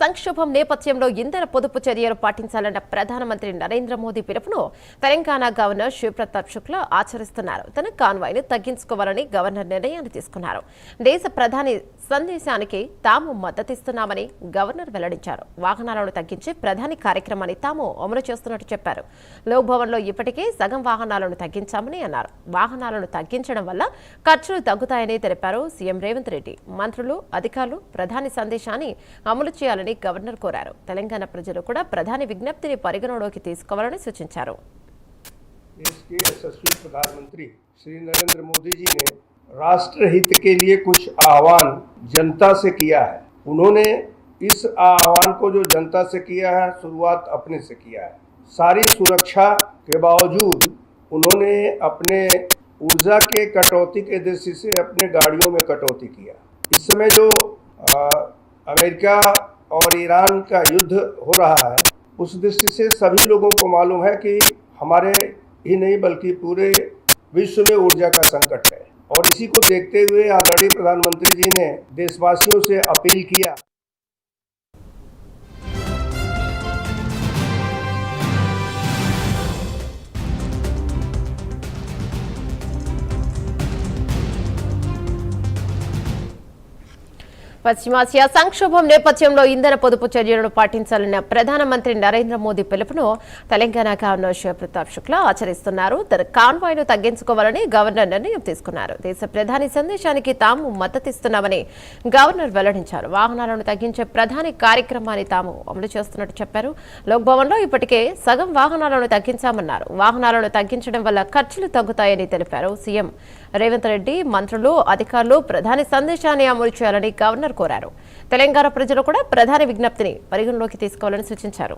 సంక్షోభం నేపథ్యంలో ఇంధన పొదుపు చర్యలు పాటించాలన్న ప్రధానమంత్రి నరేంద్ర మోదీ పిలుపును తెలంగాణ గవర్నర్ శివప్రతాప్ శుక్లా ఆచరిస్తున్నారు. తన కాన్వాయ్ను తగ్గించుకోవాలని గవర్నర్ నిర్ణయాన్ని తీసుకున్నారు. దేశ ప్రధాని సందేశానికి తాము మద్దతిస్తున్నామని గవర్నర్ వెల్లడించారు. వాహనాలను తగ్గించే ప్రధాని కార్యక్రమాన్ని తాము అమలు చేస్తున్నట్టు చెప్పారు. లోక్భవన్లో ఇప్పటికే సగం వాహనాలను తగ్గించామని అన్నారు. వాహనాలను తగ్గించడం వల్ల ఖర్చులు తగ్గుతాయని తెలిపారు సీఎం రేవంత్ రెడ్డి. మంత్రులు, అధికారులు ప్రధాని సందేశాన్ని అమలు చేయాలని గవర్నర్ కోరారు. తెలంగాణ ప్రజలు కూడా ప్రధాని విజ్ఞప్తిని పరిగణలోకి తీసుకోవాలని సూచించారు. देश के यशस्वी प्रधानमंत्री श्री नरेंद्र मोदी जी ने राष्ट्र हित के लिए कुछ आह्वान जनता से किया है। उन्होंने इस आह्वान को जो जनता से किया है, शुरुआत अपने से किया है। सारी सुरक्षा के बावजूद उन्होंने अपने ऊर्जा के कटौती के दृष्टि से अपने गाड़ियों में कटौती किया। इस समय जो अमेरिका और ईरान का युद्ध हो रहा है, उस दृष्टि से सभी लोगों को मालूम है कि हमारे ही नहीं बल्कि पूरे विश्व में ऊर्जा का संकट है। और इसी को देखते हुए आदरणीय प्रधानमंत्री जी ने देशवासियों से अपील किया। పశ్చిమాసియా సంక్షోభం నేపథ్యంలో ఇంధన పొదుపు చర్యలను పాటించాలన్న ప్రధానమంత్రి నరేంద్ర మోదీ పిలుపును తెలంగాణ గవర్నర్ శివప్రతాప్ శుక్లా ఆచరిస్తున్నారు. తన కాన్వాయ్ను తగ్గించుకోవాలని గవర్నర్ నిర్ణయం తీసుకున్నారు. దేశ ప్రధాని సందేశానికి తాము మద్దతిస్తున్నామని గవర్నర్ వెల్లడించారు. వాహనాలను తగ్గించే ప్రధాని కార్యక్రమాన్ని తాము అమలు చేస్తున్నట్టు చెప్పారు. లోక్భవన్లో ఇప్పటికే సగం వాహనాలను తగ్గించామన్నారు. వాహనాలను తగ్గించడం వల్ల ఖర్చులు తగ్గుతాయని తెలిపారు సీఎం రేవంత్ రెడ్డి. మంత్రులు, అధికారులు ప్రధాని సందేశాన్ని అమలు చేయాలని గవర్నర్ కోరారు. తెలంగాణ ప్రజలు కూడా ప్రధాని విజ్ఞప్తిని పరిగణలోకి తీసుకోవాలని సూచించారు.